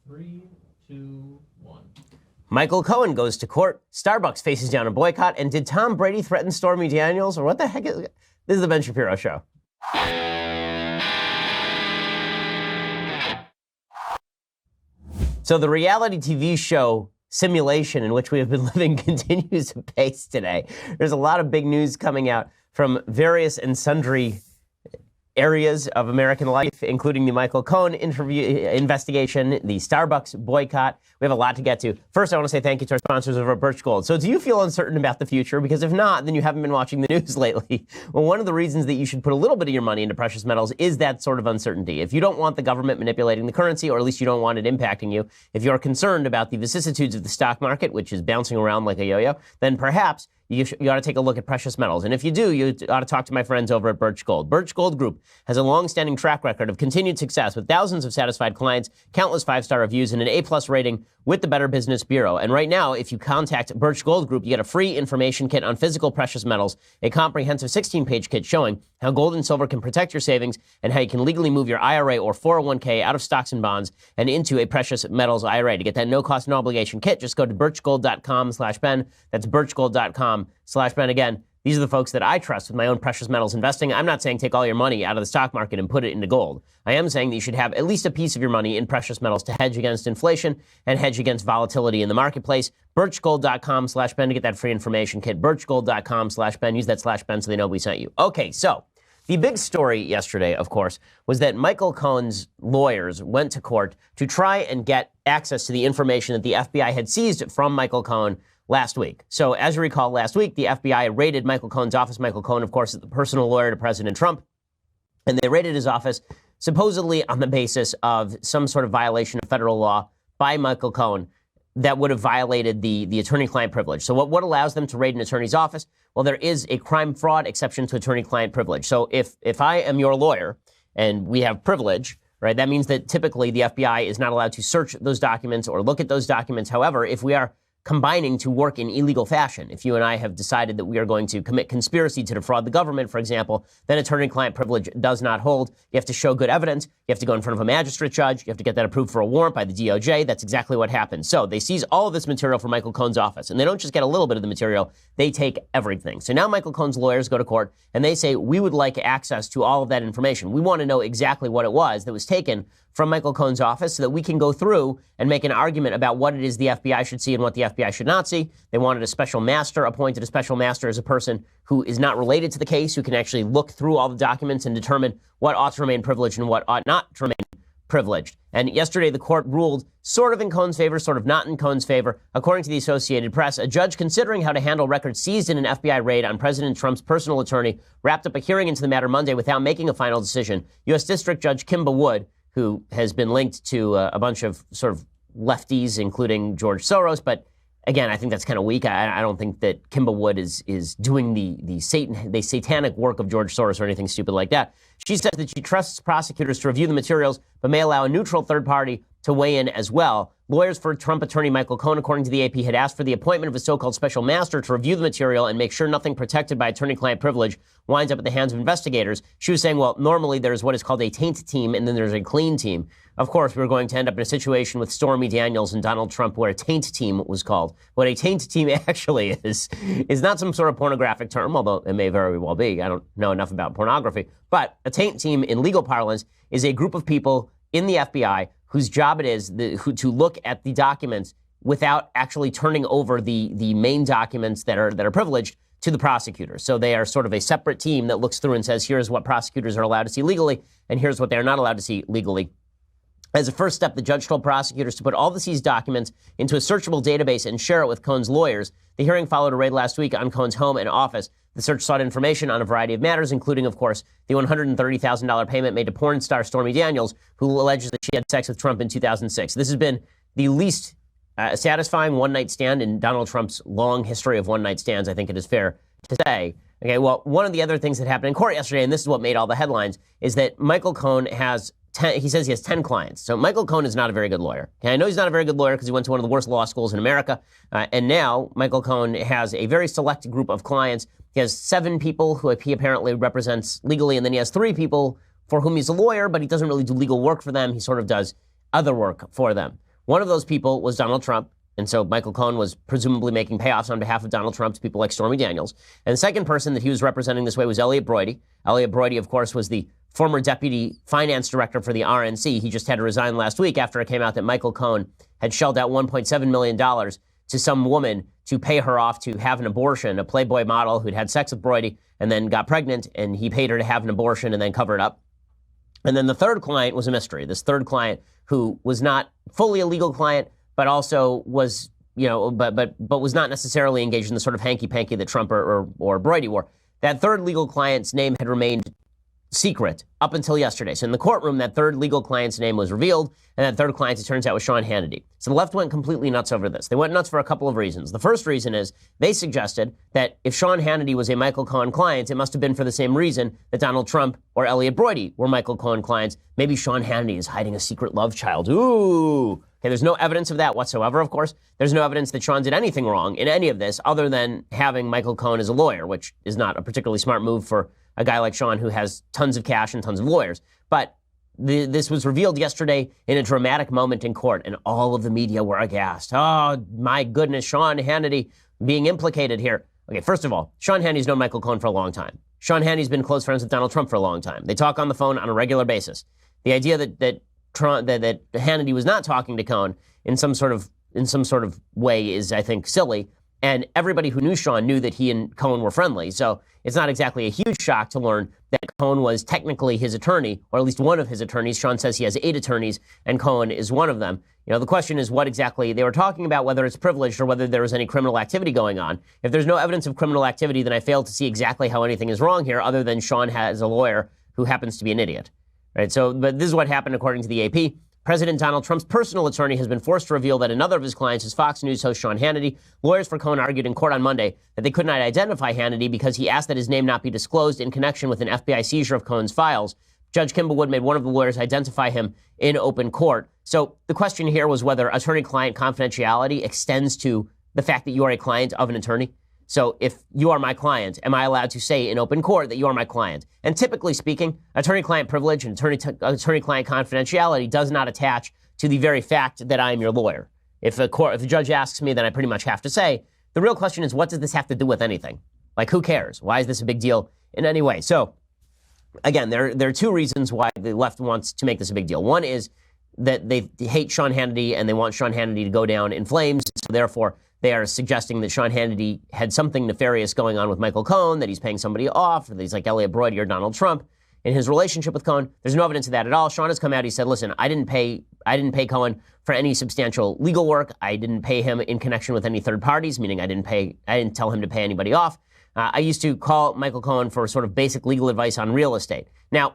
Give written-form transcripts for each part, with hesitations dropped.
3, 2, 1. Michael Cohen goes to court. Starbucks faces down a boycott. And did Tom Brady threaten Stormy Daniels? Or what the heck is it? This is the Ben Shapiro Show. So the reality TV show simulation in which we have been living continues apace today. There's a lot of big news coming out from various and sundry areas of American life, including the Michael Cohen investigation, the Starbucks boycott. We have a lot to get to. First, I want to say thank you to our sponsors over at Birch Gold. So do you feel uncertain about the future? Because if not, then you haven't been watching the news lately. Well, one of the reasons that you should put a little bit of your money into precious metals is that sort of uncertainty. If you don't want the government manipulating the currency, or at least you don't want it impacting you, if you're concerned about the vicissitudes of the stock market, which is bouncing around like a yo-yo, then perhaps you ought to take a look at precious metals. And if you do, you ought to talk to my friends over at Birch Gold. Birch Gold Group has a long-standing track record of continued success with thousands of satisfied clients, countless five-star reviews, and an A-plus rating with the Better Business Bureau. And right now, if you contact Birch Gold Group, you get a free information kit on physical precious metals, a comprehensive 16-page kit showing how gold and silver can protect your savings and how you can legally move your IRA or 401k out of stocks and bonds and into a precious metals IRA. To get that no-cost, no-obligation kit, just go to birchgold.com/Ben. That's birchgold.com/Ben. Again, these are the folks that I trust with my own precious metals investing. I'm not saying take all your money out of the stock market and put it into gold. I am saying that you should have at least a piece of your money in precious metals to hedge against inflation and hedge against volatility in the marketplace. Birchgold.com/Ben to get that free information kit. Birchgold.com/Ben. Use that /Ben so they know we sent you. Okay, so the big story yesterday, of course, was that Michael Cohen's lawyers went to court to try and get access to the information that the FBI had seized from Michael Cohen last week. So as you recall, last week, the FBI raided Michael Cohen's office. Michael Cohen, of course, is the personal lawyer to President Trump. And they raided his office supposedly on the basis of some sort of violation of federal law by Michael Cohen that would have violated the attorney-client privilege. So what allows them to raid an attorney's office? Well, there is a crime fraud exception to attorney-client privilege. So if I am your lawyer and we have privilege, right, that means that typically the FBI is not allowed to search those documents or look at those documents. However, if we are combining to work in illegal fashion, if you and I have decided that we are going to commit conspiracy to defraud the government, for example, then attorney-client privilege does not hold. You have to show good evidence. You have to go in front of a magistrate judge. You have to get that approved for a warrant by the DOJ. That's exactly what happened. So they seize all of this material from Michael Cohen's office, and they don't just get a little bit of the material. They take everything. So now Michael Cohen's lawyers go to court, and they say, we would like access to all of that information. We want to know exactly what it was that was taken from Michael Cohen's office so that we can go through and make an argument about what it is the FBI should see and what the FBI should not see. They wanted a special master appointed. A special master is a person who is not related to the case, who can actually look through all the documents and determine what ought to remain privileged and what ought not to remain privileged. And yesterday, the court ruled sort of in Cohen's favor, sort of not in Cohen's favor. According to the Associated Press, a judge considering how to handle records seized in an FBI raid on President Trump's personal attorney wrapped up a hearing into the matter Monday without making a final decision. U.S. District Judge Kimba Wood, who has been linked to a bunch of sort of lefties, including George Soros. But again, I think that's kind of weak. I don't think that Kimba Wood is doing the satanic work of George Soros or anything stupid like that. She says that she trusts prosecutors to review the materials, but may allow a neutral third party to weigh in as well. Lawyers for Trump attorney Michael Cohen, according to the AP, had asked for the appointment of a so-called special master to review the material and make sure nothing protected by attorney-client privilege winds up at the hands of investigators. She was saying, well, normally there's what is called a taint team, and then there's a clean team. Of course, we're going to end up in a situation with Stormy Daniels and Donald Trump where a taint team was called. What a taint team actually is not some sort of pornographic term, although it may very well be. I don't know enough about pornography. But a taint team in legal parlance is a group of people in the FBI whose job it is to look at the documents without actually turning over the main documents that are privileged to the prosecutors. So they are sort of a separate team that looks through and says, here's what prosecutors are allowed to see legally, and here's what they're not allowed to see legally. As a first step, the judge told prosecutors to put all the seized documents into a searchable database and share it with Cohen's lawyers. The hearing followed a raid last week on Cohen's home and office. The search sought information on a variety of matters, including, of course, the $130,000 payment made to porn star Stormy Daniels, who alleges that she had sex with Trump in 2006. This has been the least satisfying one-night stand in Donald Trump's long history of one-night stands, I think it is fair to say. Okay, well, one of the other things that happened in court yesterday, and this is what made all the headlines, is that Michael Cohen has he says he has 10 clients. So Michael Cohen is not a very good lawyer. Okay, I know he's not a very good lawyer because he went to one of the worst law schools in America. And now Michael Cohen has a very select group of clients. He has 7 people who he apparently represents legally, and then he has 3 people for whom he's a lawyer, but he doesn't really do legal work for them. He sort of does other work for them. One of those people was Donald Trump. And so Michael Cohen was presumably making payoffs on behalf of Donald Trump to people like Stormy Daniels. And the second person that he was representing this way was Elliot Broidy. Elliot Broidy, of course, was the former deputy finance director for the RNC. He just had to resign last week after it came out that Michael Cohen had shelled out $1.7 million to some woman to pay her off to have an abortion, a Playboy model who'd had sex with Broidy and then got pregnant, and he paid her to have an abortion and then cover it up. And then the third client was a mystery. This third client who was not fully a legal client, but also was, but was not necessarily engaged in the sort of hanky-panky that Trump or Broidy were. That third legal client's name had remained secret up until yesterday. So in the courtroom, that third legal client's name was revealed, and that third client, it turns out, was Sean Hannity. So the left went completely nuts over this. They went nuts for a couple of reasons. The first reason is they suggested that if Sean Hannity was a Michael Cohen client, it must have been for the same reason that Donald Trump or Elliot Broidy were Michael Cohen clients. Maybe Sean Hannity is hiding a secret love child. Ooh. Okay, there's no evidence of that whatsoever, of course. There's no evidence that Sean did anything wrong in any of this other than having Michael Cohen as a lawyer, which is not a particularly smart move for a guy like Sean who has tons of cash and tons of lawyers. But this was revealed yesterday in a dramatic moment in court, and all of the media were aghast. Oh, my goodness, Sean Hannity being implicated here. Okay, first of all, Sean Hannity's known Michael Cohen for a long time. Sean Hannity's been close friends with Donald Trump for a long time. They talk on the phone on a regular basis. The idea that Hannity was not talking to Cohen in some sort of way is, I think, silly. And everybody who knew Sean knew that he and Cohen were friendly. So it's not exactly a huge shock to learn that Cohen was technically his attorney, or at least one of his attorneys. Sean says he has 8 attorneys, and Cohen is one of them. The question is what exactly they were talking about, whether it's privileged or whether there was any criminal activity going on. If there's no evidence of criminal activity, then I fail to see exactly how anything is wrong here, other than Sean has a lawyer who happens to be an idiot. Right? So, but this is what happened according to the AP. President Donald Trump's personal attorney has been forced to reveal that another of his clients is Fox News host Sean Hannity. Lawyers for Cohen argued in court on Monday that they could not identify Hannity because he asked that his name not be disclosed in connection with an FBI seizure of Cohen's files. Judge Kimball Wood made one of the lawyers identify him in open court. So the question here was whether attorney-client confidentiality extends to the fact that you are a client of an attorney. So if you are my client, am I allowed to say in open court that you are my client? And typically speaking, attorney-client privilege and attorney-client confidentiality does not attach to the very fact that I am your lawyer. If the judge asks me, then I pretty much have to say. The real question is, what does this have to do with anything? Like, who cares? Why is this a big deal in any way? So, again, there are 2 reasons why the left wants to make this a big deal. One is that they hate Sean Hannity and they want Sean Hannity to go down in flames. So therefore, they are suggesting that Sean Hannity had something nefarious going on with Michael Cohen, that he's paying somebody off, or that he's like Elliot Broidy or Donald Trump in his relationship with Cohen. There's no evidence of that at all. Sean has come out. He said, listen, I didn't pay Cohen for any substantial legal work. I didn't pay him in connection with any third parties, meaning I didn't tell him to pay anybody off. I used to call Michael Cohen for sort of basic legal advice on real estate. Now,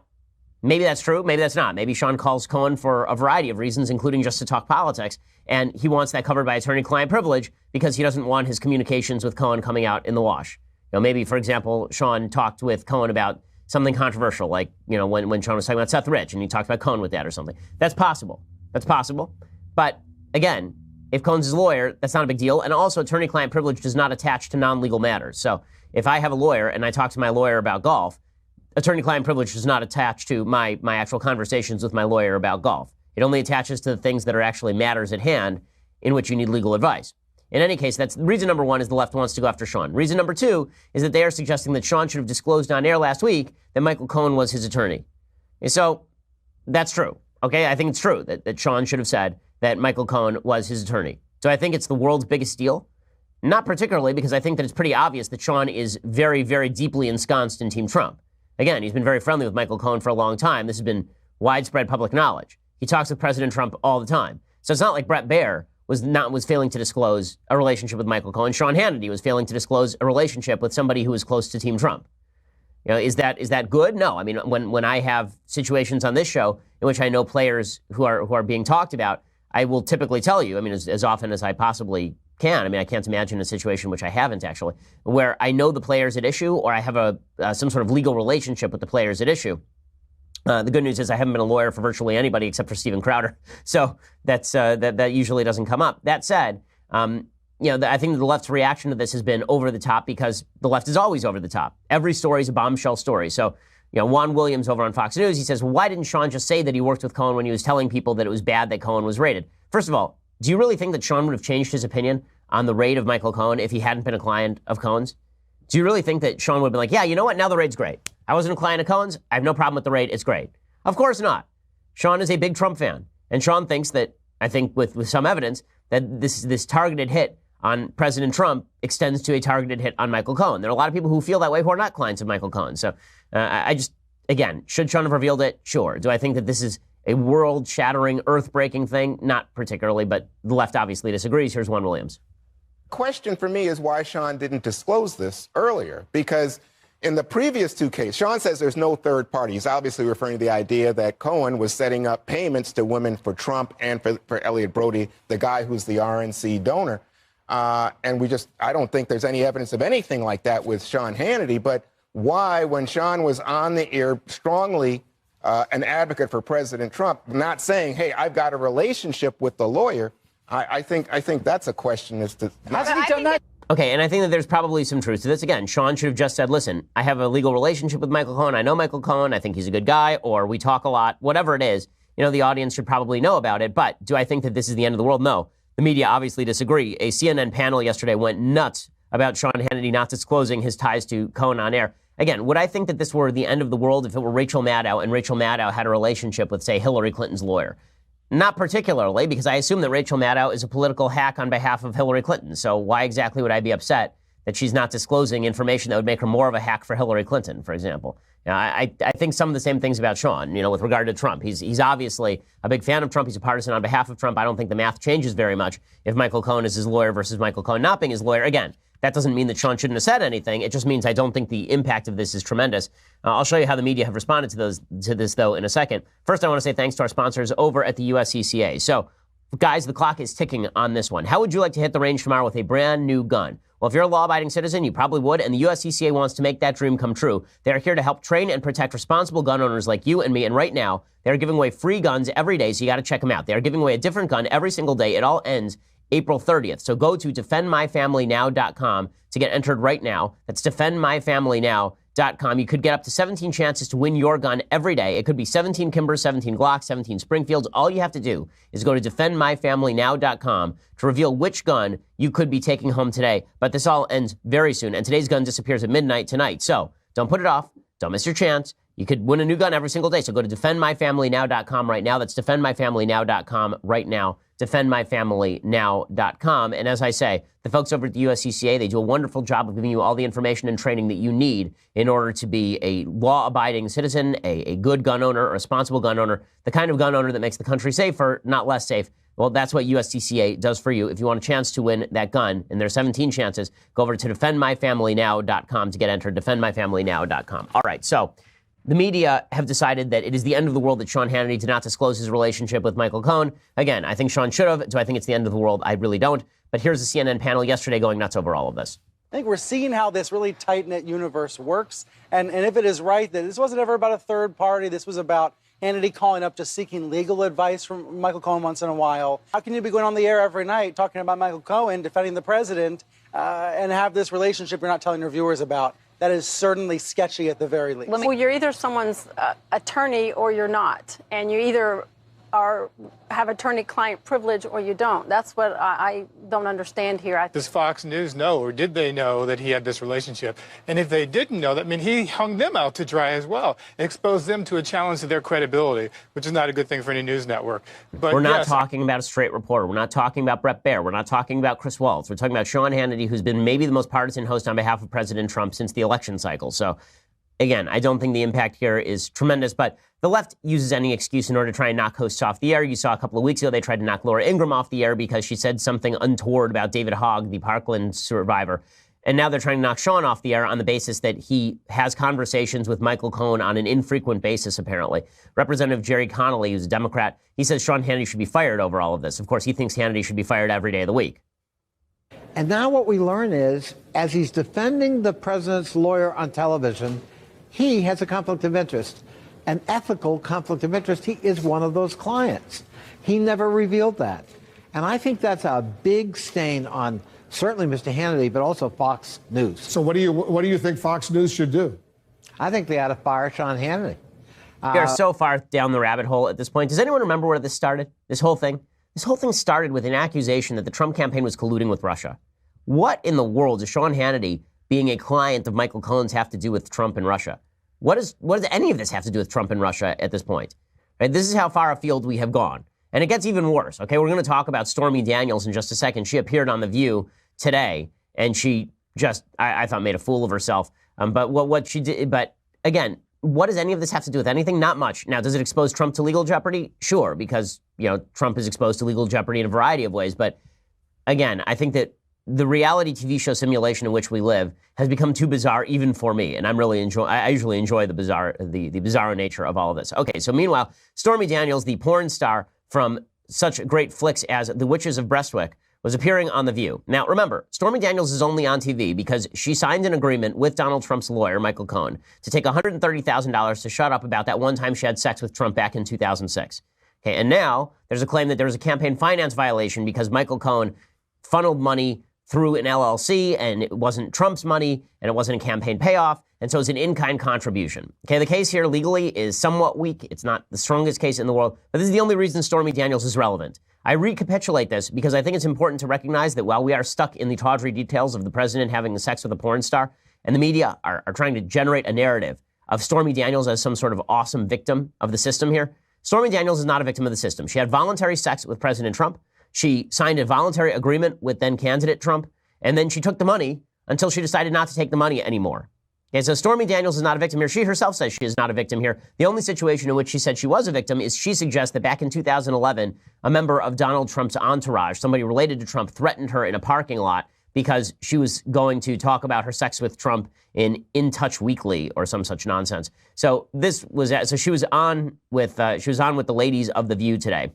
maybe that's true. Maybe that's not. Maybe Sean calls Cohen for a variety of reasons, including just to talk politics. And he wants that covered by attorney-client privilege because he doesn't want his communications with Cohen coming out in the wash. Maybe, for example, Sean talked with Cohen about something controversial, like, when Sean was talking about Seth Rich and he talked about Cohen with that or something. That's possible. But again, if Cohen's his lawyer, that's not a big deal. And also, attorney-client privilege does not attach to non-legal matters. So if I have a lawyer and I talk to my lawyer about golf, attorney-client privilege does not attach to my actual conversations with my lawyer about golf. It only attaches to the things that are actually matters at hand in which you need legal advice. In any case, that's reason number 1 is the left wants to go after Sean. Reason number 2 is that they are suggesting that Sean should have disclosed on air last week that Michael Cohen was his attorney. And so that's true. Okay, I think it's true that Sean should have said that Michael Cohen was his attorney. So I think it's the world's biggest deal. Not particularly, because I think that it's pretty obvious that Sean is very, very deeply ensconced in Team Trump. Again, he's been very friendly with Michael Cohen for a long time. This has been widespread public knowledge. He talks with President Trump all the time. So it's not like Brett Baer was failing to disclose a relationship with Michael Cohen. Sean Hannity was failing to disclose a relationship with somebody who was close to Team Trump. Is that good? No. I mean, when I have situations on this show in which I know players who are being talked about, I will typically tell you, I mean, as often as I possibly can. I mean, I can't imagine a situation which I haven't actually, where I know the players at issue or I have some sort of legal relationship with the players at issue. The good news is I haven't been a lawyer for virtually anybody except for Steven Crowder. So that usually doesn't come up. That said, I think the left's reaction to this has been over the top because the left is always over the top. Every story is a bombshell story. So, Juan Williams over on Fox News, he says, well, why didn't Sean just say that he worked with Cohen when he was telling people that it was bad that Cohen was raided? First of all, do you really think that Sean would have changed his opinion on the raid of Michael Cohen if he hadn't been a client of Cohen's? Do you really think that Sean would have been like, yeah, you know what? Now the raid's great. I wasn't a client of Cohen's. I have no problem with the raid. It's great. Of course not. Sean is a big Trump fan. And Sean thinks that, I think with some evidence, that this targeted hit on President Trump extends to a targeted hit on Michael Cohen. There are a lot of people who feel that way who are not clients of Michael Cohen. So again, should Sean have revealed it? Sure. Do I think that this is a world-shattering, earth-breaking thing? Not particularly, but the left obviously disagrees. Here's Juan Williams. Question for me is why Sean didn't disclose this earlier, because in the previous two cases, Sean says there's no third party. He's obviously referring to the idea that Cohen was setting up payments to women for Trump and for Elliot Brody, the guy who's the RNC donor. And I don't think there's any evidence of anything like that with Sean Hannity. But why, when Sean was on the air strongly an advocate for President Trump, not saying, hey, I've got a relationship with the lawyer, I think that's a question as to hasn't he done that? Okay, and I think that there's probably some truth to this. Again, Sean should have just said, listen, I have a legal relationship with Michael Cohen. I know Michael Cohen. I think he's a good guy, or we talk a lot, whatever it is. You know, the audience should probably know about it. But do I think that this is the end of the world? No. The media obviously disagree. A CNN panel yesterday went nuts about Sean Hannity not disclosing his ties to Cohen on air. Again, would I think that this were the end of the world if it were Rachel Maddow and Rachel Maddow had a relationship with, say, Hillary Clinton's lawyer? Not particularly, because I assume that Rachel Maddow is a political hack on behalf of Hillary Clinton. So why exactly would I be upset that she's not disclosing information that would make her more of a hack for Hillary Clinton, for example? You know, I think some of the same things about Sean, with regard to Trump. He's obviously a big fan of Trump. He's a partisan on behalf of Trump. I don't think the math changes very much if Michael Cohen is his lawyer versus Michael Cohen not being his lawyer. Again, that doesn't mean that Sean shouldn't have said anything. It just means I don't think the impact of this is tremendous. I'll show you how the media have responded to this, though, in a second. First, I want to say thanks to our sponsors over at the USCCA. So, guys, the clock is ticking on this one. How would you like to hit the range tomorrow with a brand new gun? Well, if you're a law-abiding citizen, you probably would, and the USCCA wants to make that dream come true. They are here to help train and protect responsible gun owners like you and me, and right now, they're giving away free guns every day, so you got to check them out. They are giving away a different gun every single day. It all ends April 30th. So go to defendmyfamilynow.com to get entered right now. That's defendmyfamilynow.com. You could get up to 17 chances to win your gun every day. It could be 17 Kimbers, 17 Glocks, 17 Springfields. All you have to do is go to defendmyfamilynow.com to reveal which gun you could be taking home today. But this all ends very soon, and today's gun disappears at midnight tonight. So don't put it off. Don't miss your chance. You could win a new gun every single day. So go to defendmyfamilynow.com right now. That's defendmyfamilynow.com right now. defendmyfamilynow.com. And as I say, the folks over at the USCCA, they do a wonderful job of giving you all the information and training that you need in order to be a law-abiding citizen, a good gun owner, a responsible gun owner, the kind of gun owner that makes the country safer, not less safe. Well, that's what USCCA does for you. If you want a chance to win that gun, and there are 17 chances, go over to defendmyfamilynow.com to get entered, defendmyfamilynow.com. All right, so the media have decided that it is the end of the world that Sean Hannity did not disclose his relationship with Michael Cohen. Again, I think Sean should have. Do I think it's the end of the world? I really don't. But here's the CNN panel yesterday going nuts over all of this. I think we're seeing how this really tight-knit universe works. And if it is right that this wasn't ever about a third party, this was about Hannity calling up just seeking legal advice from Michael Cohen once in a while. How can you be going on the air every night talking about Michael Cohen, defending the president, and have this relationship you're not telling your viewers about? That is certainly sketchy at the very least. Well, you're either someone's attorney or you're not. And you either have attorney-client privilege or you don't. That's what I don't understand here. Does Fox News know, or did they know that he had this relationship? And if they didn't know that, I mean, he hung them out to dry as well, exposed them to a challenge to their credibility, which is not a good thing for any news network. But we're not talking about a straight reporter. We're not talking about Bret Baier. We're not talking about Chris Wallace. We're talking about Sean Hannity, who's been maybe the most partisan host on behalf of President Trump since the election cycle. So, again, I don't think the impact here is tremendous, but the left uses any excuse in order to try and knock hosts off the air. You saw a couple of weeks ago they tried to knock Laura Ingraham off the air because she said something untoward about David Hogg, the Parkland survivor. And now they're trying to knock Sean off the air on the basis that he has conversations with Michael Cohen on an infrequent basis, apparently. Representative Jerry Connolly, who's a Democrat, he says Sean Hannity should be fired over all of this. Of course, he thinks Hannity should be fired every day of the week. And now what we learn is, as he's defending the president's lawyer on television, he has a conflict of interest, an ethical conflict of interest. He is one of those clients. He never revealed that. And I think that's a big stain on certainly Mr. Hannity, but also Fox News. So what do you think Fox News should do? I think they ought to fire Sean Hannity. We are so far down the rabbit hole at this point. Does anyone remember where this started, this whole thing? This whole thing started with an accusation that the Trump campaign was colluding with Russia. What in the world does Sean Hannity being a client of Michael Cohen's have to do with Trump and Russia? What does any of this have to do with Trump and Russia at this point? Right? This is how far afield we have gone. And it gets even worse. Okay, we're going to talk about Stormy Daniels in just a second. She appeared on The View today, and she just, I thought, made a fool of herself. But what she did, but again, what does any of this have to do with anything? Not much. Now, does it expose Trump to legal jeopardy? Sure, because, Trump is exposed to legal jeopardy in a variety of ways. But again, I think that the reality TV show simulation in which we live has become too bizarre even for me. And I usually enjoy the bizarre nature of all of this. Okay, so meanwhile, Stormy Daniels, the porn star from such great flicks as The Witches of Breastwick, was appearing on The View. Now, remember, Stormy Daniels is only on TV because she signed an agreement with Donald Trump's lawyer, Michael Cohen, to take $130,000 to shut up about that one time she had sex with Trump back in 2006. Okay, and now there's a claim that there was a campaign finance violation because Michael Cohen funneled money through an LLC, and it wasn't Trump's money, and it wasn't a campaign payoff, and so it's an in-kind contribution. Okay, the case here legally is somewhat weak. It's not the strongest case in the world, but this is the only reason Stormy Daniels is relevant. I recapitulate this because I think it's important to recognize that while we are stuck in the tawdry details of the president having sex with a porn star, and the media are trying to generate a narrative of Stormy Daniels as some sort of awesome victim of the system here, Stormy Daniels is not a victim of the system. She had voluntary sex with President Trump. She signed a voluntary agreement with then candidate Trump, and then she took the money until she decided not to take the money anymore. Okay, so Stormy Daniels is not a victim here. She herself says she is not a victim here. The only situation in which she said she was a victim is she suggests that back in 2011, a member of Donald Trump's entourage, somebody related to Trump, threatened her in a parking lot because she was going to talk about her sex with Trump in Touch Weekly or some such nonsense. So she was on with the ladies of The View today.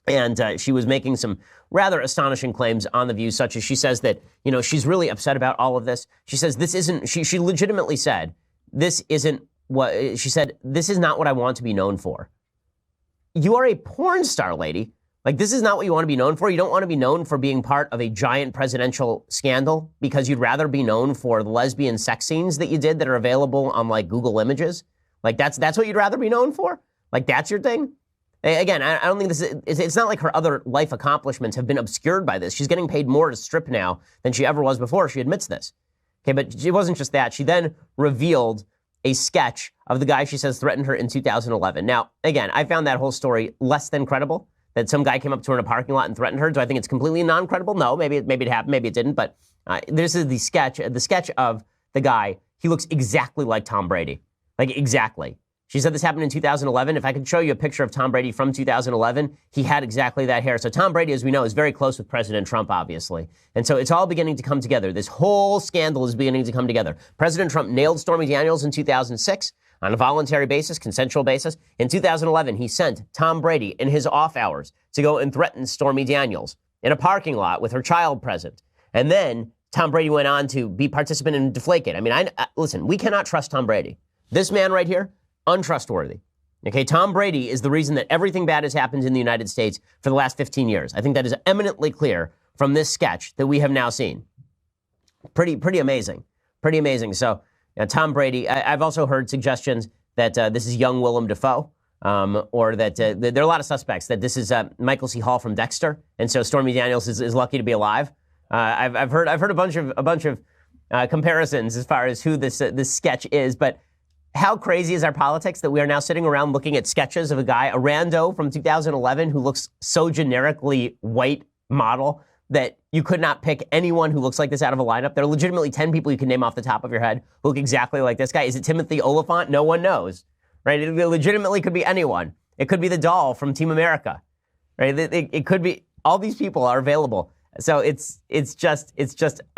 And she was making some rather astonishing claims on The View, such as she says that, she's really upset about all of this. She says she legitimately said, this is not what I want to be known for. You are a porn star, lady. Like, this is not what you want to be known for. You don't want to be known for being part of a giant presidential scandal because you'd rather be known for the lesbian sex scenes that you did that are available on, like, Google Images. Like, that's what you'd rather be known for? Like, that's your thing? Again, I don't think it's not like her other life accomplishments have been obscured by this. She's getting paid more to strip now than she ever was before. She admits this. Okay, but it wasn't just that. She then revealed a sketch of the guy she says threatened her in 2011. Now, again, I found that whole story less than credible, that some guy came up to her in a parking lot and threatened her. Do I think it's completely non-credible? No, maybe it happened, maybe it didn't. But this is the sketch of the guy. He looks exactly like Tom Brady. Like, exactly. She said this happened in 2011. If I could show you a picture of Tom Brady from 2011, he had exactly that hair. So Tom Brady, as we know, is very close with President Trump, obviously. And so it's all beginning to come together. This whole scandal is beginning to come together. President Trump nailed Stormy Daniels in 2006 on a voluntary basis, consensual basis. In 2011, he sent Tom Brady in his off hours to go and threaten Stormy Daniels in a parking lot with her child present. And then Tom Brady went on to be participant in Deflategate. I mean, listen, we cannot trust Tom Brady. This man right here, untrustworthy. Okay, Tom Brady is the reason that everything bad has happened in the United States for the last 15 years. I think that is eminently clear from this sketch that we have now seen. Pretty amazing. Pretty amazing. So, Tom Brady, I've also heard suggestions that this is young Willem Dafoe, or that there are a lot of suspects that this is Michael C. Hall from Dexter, and so Stormy Daniels is lucky to be alive. I've heard a bunch of comparisons as far as who this sketch is, but how crazy is our politics that we are now sitting around looking at sketches of a guy, a rando from 2011 who looks so generically white model that you could not pick anyone who looks like this out of a lineup. There are legitimately 10 people you can name off the top of your head who look exactly like this guy. Is it Timothy Oliphant? No one knows, right? It legitimately could be anyone. It could be the doll from Team America, right? It could be, all these people are available. So it's just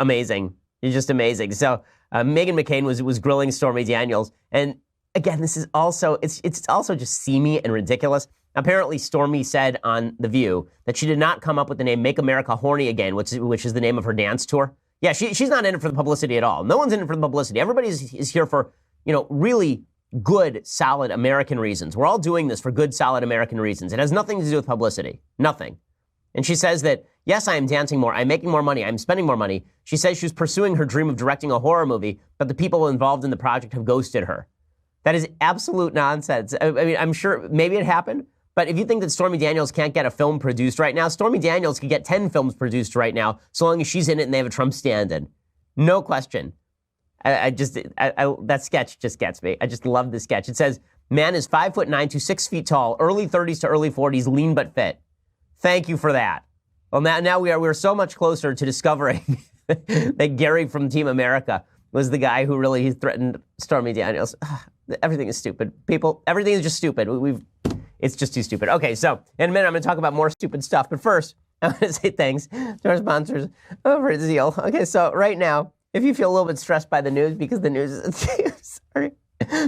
amazing. It's just amazing. So Meghan McCain was grilling Stormy Daniels. And again, this is also, it's also just seamy and ridiculous. Apparently, Stormy said on The View that she did not come up with the name Make America Horny Again, which is the name of her dance tour. Yeah, she's not in it for the publicity at all. No one's in it for the publicity. Everybody is here for, really good, solid American reasons. We're all doing this for good, solid American reasons. It has nothing to do with publicity. Nothing. And she says that, yes, I am dancing more. I'm making more money. I'm spending more money. She says she's pursuing her dream of directing a horror movie, but the people involved in the project have ghosted her. That is absolute nonsense. I mean, I'm sure maybe it happened, But if you think that Stormy Daniels can't get a film produced right now, Stormy Daniels could get 10 films produced right now, so long as she's in it and they have a Trump stand-in. No question. That sketch just gets me. I just love the sketch. It says, man is 5'9" to 6 feet tall, early 30s to early 40s, lean but fit. Thank you for that. Well, now we're so much closer to discovering that Gary from Team America was the guy who really threatened Stormy Daniels. Everything is stupid. People, everything is just stupid. It's just too stupid. Okay, so in a minute, I'm going to talk about more stupid stuff. But first, I want to say thanks to our sponsors over at Zeal. Okay, so right now, if you feel a little bit stressed by the news because the news is,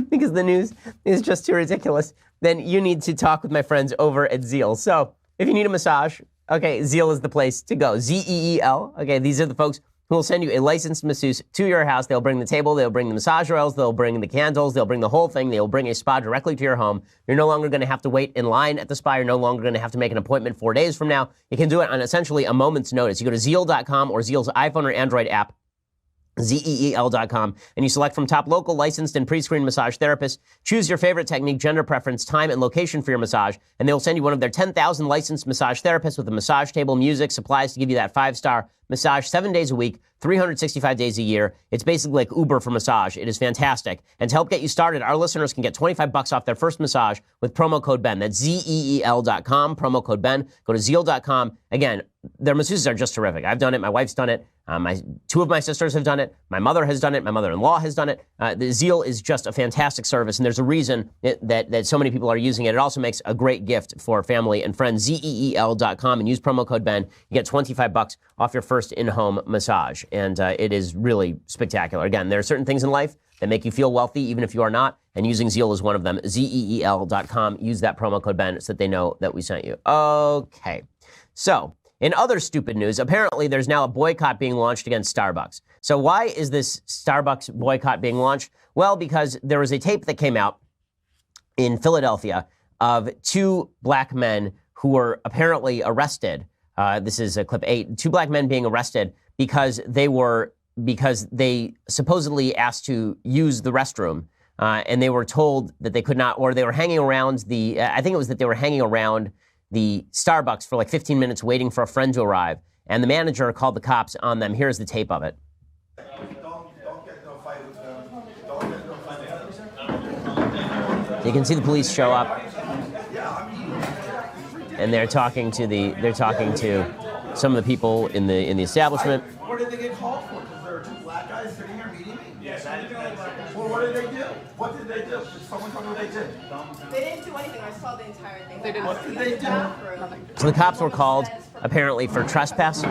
because the news is just too ridiculous, then you need to talk with my friends over at Zeal. So if you need a massage, okay, Zeal is the place to go. ZEEL. Okay, these are the folks who will send you a licensed masseuse to your house. They'll bring the table, they'll bring the massage oils, they'll bring the candles, they'll bring the whole thing. They'll bring a spa directly to your home. You're no longer going to have to wait in line at the spa. You're no longer going to have to make an appointment 4 days from now. You can do it on essentially a moment's notice. You go to Zeal.com or Zeal's iPhone or Android app, ZEEL.com, and you select from top local licensed and pre-screened massage therapists. Choose your favorite technique, gender preference, time, and location for your massage, and they will send you one of their 10,000 licensed massage therapists with a massage table, music, supplies to give you that 5-star massage 7 days a week, 365 days a year. It's basically like Uber for massage. It is fantastic. And to help get you started, our listeners can get $25 off their first massage with promo code Ben. That's ZEEL.com, promo code Ben. Go to Zeal.com. Again, their masseuses are just terrific. I've done it. My wife's done it. Two of my sisters have done it. My mother has done it. My mother-in-law has done it. The Zeal is just a fantastic service, and there's a reason that so many people are using it. It also makes a great gift for family and friends. ZEEL.com, and use promo code Ben. You get $25 off your first in-home massage, and it is really spectacular. Again, there are certain things in life that make you feel wealthy, even if you are not, and using Zeal is one of them. ZEEL.com. Use that promo code Ben so that they know that we sent you. Okay, so in other stupid news, apparently there's now a boycott being launched against Starbucks. So why is this Starbucks boycott being launched? Well, because there was a tape that came out in Philadelphia of two black men who were apparently arrested. This is clip 8. Two black men being arrested because they supposedly asked to use the restroom, and they were told that they could not, or they were hanging around I think it was that they were hanging around the Starbucks for like 15 minutes waiting for a friend to arrive, and the manager called the cops on them. Here's the tape of it. You can see the police show up, and they're talking to some of the people in the establishment. What did they get called for? Because there are two black guys sitting here meeting me? Yes. Well, what did they do? What did they do? Did someone tell me what they did? They didn't do anything. I saw the entire thing. They didn't. What did they do? So the cops were called apparently for trespass,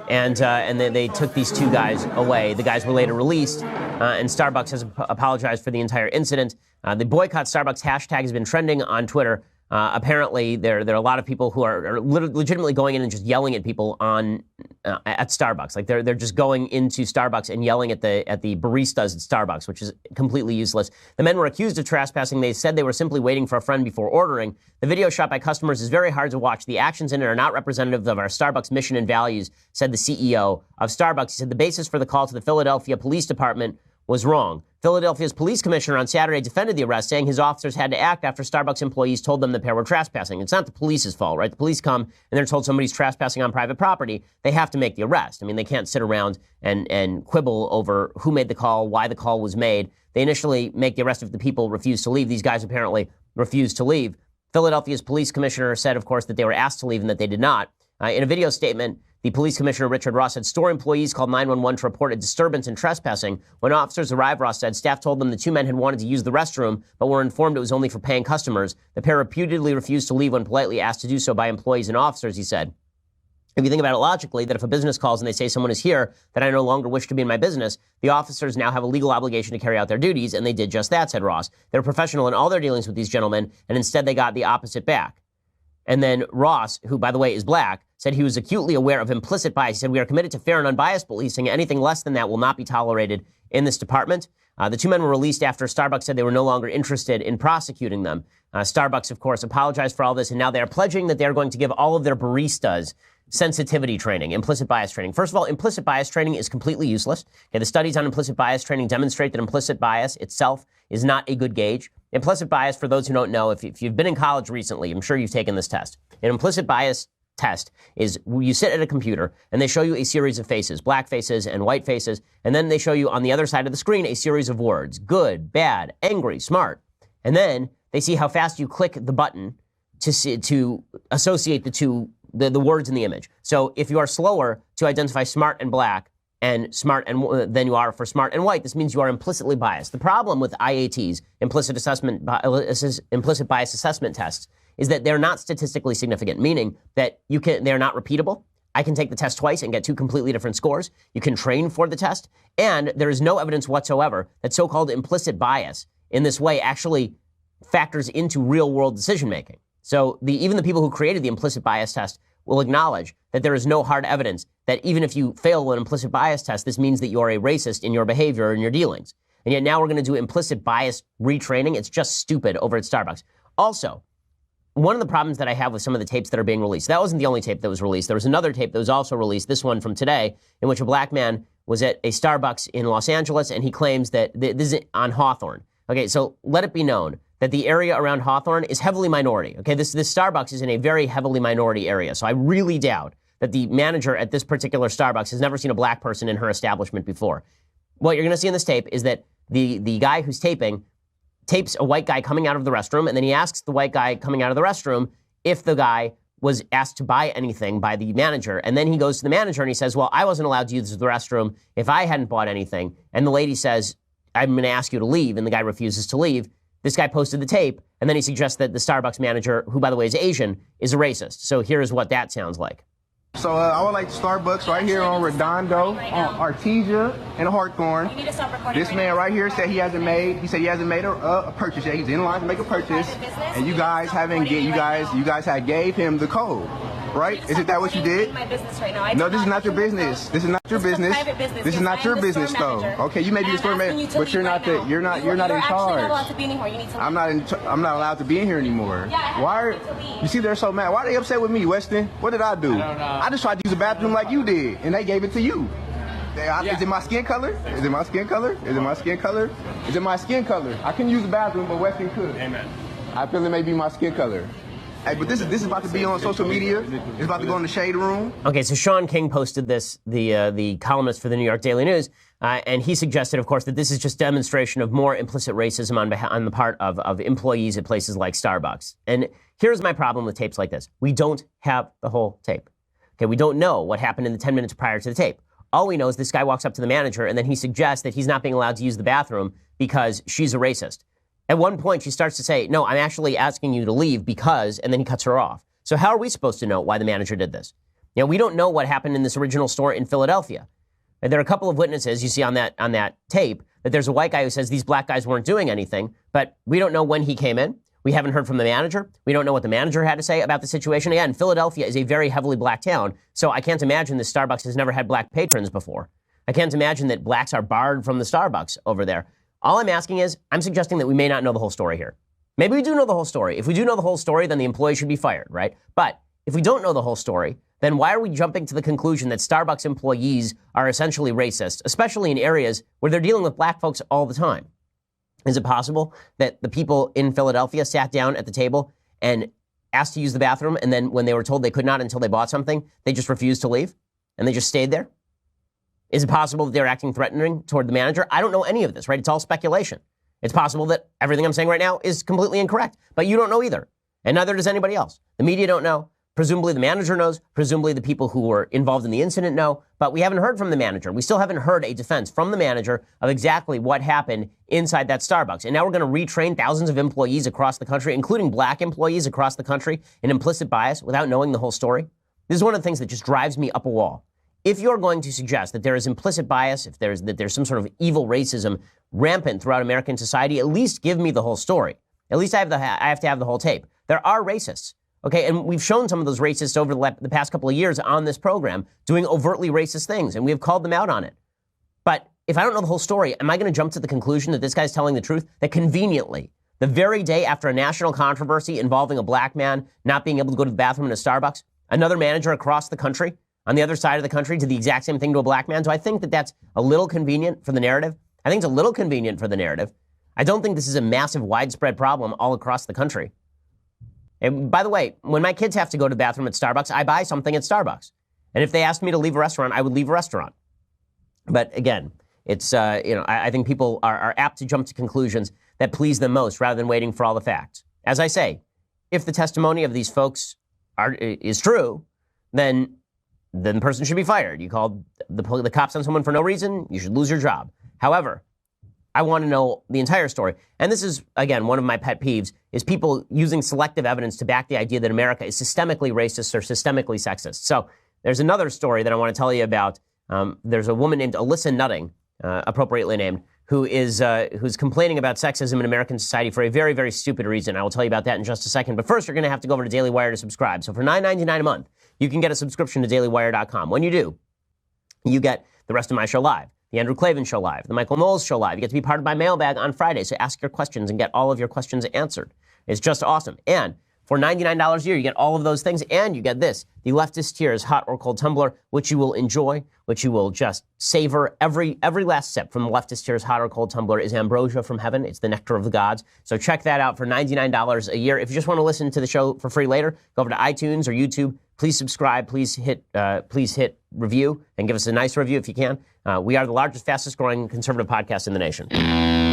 and they took these two guys away. The guys were later released, and Starbucks has apologized for the entire incident. The boycott Starbucks hashtag has been trending on Twitter. Apparently, there are a lot of people who are legitimately going in and just yelling at people at Starbucks. Like they're just going into Starbucks and yelling at the baristas at Starbucks, which is completely useless. The men were accused of trespassing. They said they were simply waiting for a friend before ordering. The video shot by customers is very hard to watch. The actions in it are not representative of our Starbucks mission and values, said the CEO of Starbucks. He said the basis for the call to the Philadelphia Police Department was wrong. Philadelphia's police commissioner on Saturday defended the arrest, saying his officers had to act after Starbucks employees told them the pair were trespassing. It's not the police's fault, right? The police come and they're told somebody's trespassing on private property. They have to make the arrest. I mean, they can't sit around and quibble over who made the call, why the call was made. They initially make the arrest if the people refuse to leave. These guys apparently refused to leave. Philadelphia's police commissioner said, of course, that they were asked to leave and that they did not. In a video statement, the police commissioner, Richard Ross, said store employees called 911 to report a disturbance and trespassing. When officers arrived, Ross said staff told them the two men had wanted to use the restroom, but were informed it was only for paying customers. The pair reputedly refused to leave when politely asked to do so by employees and officers, he said. If you think about it logically, that if a business calls and they say someone is here that I no longer wish to be in my business, the officers now have a legal obligation to carry out their duties, and they did just that, said Ross. They're professional in all their dealings with these gentlemen, and instead they got the opposite back. And then Ross, who, by the way, is black, said he was acutely aware of implicit bias. He said, we are committed to fair and unbiased policing. Anything less than that will not be tolerated in this department. The two men were released after Starbucks said they were no longer interested in prosecuting them. Starbucks, of course, apologized for all this, and now they are pledging that they're going to give all of their baristas sensitivity training, implicit bias training. First of all, implicit bias training is completely useless. Okay, the studies on implicit bias training demonstrate that implicit bias itself is not a good gauge. Implicit bias, for those who don't know, if you've been in college recently, I'm sure you've taken this test. An implicit bias test is you sit at a computer and they show you a series of faces, black faces and white faces, and then they show you on the other side of the screen a series of words, good, bad, angry, smart. And then they see how fast you click the button to associate the words in the image. So if you are slower to identify smart and black and smart and than you are for smart and white, this means you are implicitly biased. The problem with IATs, implicit bias assessment tests, is that they're not statistically significant, meaning that they're not repeatable. I can take the test twice and get two completely different scores. You can train for the test, and there is no evidence whatsoever that so-called implicit bias in this way actually factors into real-world decision-making. So even the people who created the implicit bias test will acknowledge that there is no hard evidence that even if you fail an implicit bias test, this means that you are a racist in your behavior or in your dealings. And yet now we're going to do implicit bias retraining. It's just stupid over at Starbucks. Also, one of the problems that I have with some of the tapes that are being released, that wasn't the only tape that was released. There was another tape that was also released, this one from today, in which a black man was at a Starbucks in Los Angeles, and he claims that this is on Hawthorne. Okay, so let it be known that the area around Hawthorne is heavily minority. Okay, this Starbucks is in a very heavily minority area. So I really doubt that the manager at this particular Starbucks has never seen a black person in her establishment before. What you're going to see in this tape is that the guy who's tapes a white guy coming out of the restroom, and then he asks the white guy coming out of the restroom if the guy was asked to buy anything by the manager. And then he goes to the manager and he says, well, I wasn't allowed to use the restroom if I hadn't bought anything. And the lady says, I'm going to ask you to leave. And the guy refuses to leave. This guy posted the tape, and then he suggests that the Starbucks manager, who, by the way, is Asian, is a racist. So here's what that sounds like. So I would like Starbucks right here on Redondo, on Artesia, and Hawthorne. This man right here said he hasn't made a purchase yet. He's in line to make a purchase, and you guys had gave him the code, right? Isn't that what you did? My business right now. No, this is not your business. This is not your business. This is not your business, though. Okay, you may be the store manager, but you're not in charge. I'm not allowed to be in here anymore. Why? You see, they're so mad. Why are they upset with me, Weston? What did I do? I don't know. I just tried to use the bathroom like you did, and they gave it to you. Is it my skin color? Is it my skin color? Is it my skin color? Is it my skin color? I can use the bathroom, but Weston could. Amen. I feel it may be my skin color. Hey, but this is about to be on social media. It's about to go in the shade room. Okay, so Sean King posted this, the columnist for the New York Daily News, and he suggested, of course, that this is just demonstration of more implicit racism on the part of employees at places like Starbucks. And here's my problem with tapes like this. We don't have the whole tape. Okay, we don't know what happened in the 10 minutes prior to the tape. All we know is this guy walks up to the manager, and then he suggests that he's not being allowed to use the bathroom because she's a racist. At one point, she starts to say, no, I'm actually asking you to leave because, and then he cuts her off. So how are we supposed to know why the manager did this? You know, we don't know what happened in this original store in Philadelphia. And there are a couple of witnesses you see on that tape that there's a white guy who says these black guys weren't doing anything, but we don't know when he came in. We haven't heard from the manager. We don't know what the manager had to say about the situation. Again, Philadelphia is a very heavily black town, so I can't imagine this Starbucks has never had black patrons before. I can't imagine that blacks are barred from the Starbucks over there. All I'm asking is, I'm suggesting that we may not know the whole story here. Maybe we do know the whole story. If we do know the whole story, then the employee should be fired, right? But if we don't know the whole story, then why are we jumping to the conclusion that Starbucks employees are essentially racist, especially in areas where they're dealing with black folks all the time? Is it possible that the people in Philadelphia sat down at the table and asked to use the bathroom, and then when they were told they could not until they bought something, they just refused to leave, and they just stayed there? Is it possible that they're acting threatening toward the manager? I don't know any of this, right? It's all speculation. It's possible that everything I'm saying right now is completely incorrect, but you don't know either, and neither does anybody else. The media don't know. Presumably the manager knows. Presumably the people who were involved in the incident know, but we haven't heard from the manager. We still haven't heard a defense from the manager of exactly what happened inside that Starbucks. And now we're going to retrain thousands of employees across the country, including black employees across the country, in implicit bias without knowing the whole story. This is one of the things that just drives me up a wall. If you're going to suggest that there is implicit bias, if there's some sort of evil racism rampant throughout American society, at least give me the whole story. At least I have to have the whole tape. There are racists. Okay, and we've shown some of those racists over the past couple of years on this program doing overtly racist things, and we have called them out on it. But if I don't know the whole story, am I going to jump to the conclusion that this guy's telling the truth? That conveniently, the very day after a national controversy involving a black man not being able to go to the bathroom in a Starbucks, another manager across the country, on the other side of the country, did the exact same thing to a black man? Do I think that that's a little convenient for the narrative? I think it's a little convenient for the narrative. I don't think this is a massive, widespread problem all across the country. And by the way, when my kids have to go to the bathroom at Starbucks, I buy something at Starbucks. And if they asked me to leave a restaurant, I would leave a restaurant. But again, it's, I think people are apt to jump to conclusions that please them most rather than waiting for all the facts. As I say, if the testimony of these folks is true, then the person should be fired. You called the cops on someone for no reason, you should lose your job. However, I want to know the entire story. And this is, again, one of my pet peeves, is people using selective evidence to back the idea that America is systemically racist or systemically sexist. So there's another story that I want to tell you about. There's a woman named Alyssa Nutting, appropriately named, who's complaining about sexism in American society for a very, very stupid reason. I will tell you about that in just a second. But first, you're going to have to go over to Daily Wire to subscribe. So for $9.99 a month, you can get a subscription to dailywire.com. When you do, you get the rest of my show live, the Andrew Klavan Show live, the Michael Knowles Show live. You get to be part of my mailbag on Friday, so ask your questions and get all of your questions answered. It's just awesome. And for $99 a year, you get all of those things, and you get this, the Leftist Tears Hot or Cold Tumbler, which you will enjoy, which you will just savor. Every last sip from the Leftist Tears Hot or Cold Tumbler is ambrosia from heaven. It's the nectar of the gods. So check that out for $99 a year. If you just want to listen to the show for free later, go over to iTunes or YouTube. Please subscribe. Please hit review and give us a nice review if you can. We are the largest, fastest growing conservative podcast in the nation.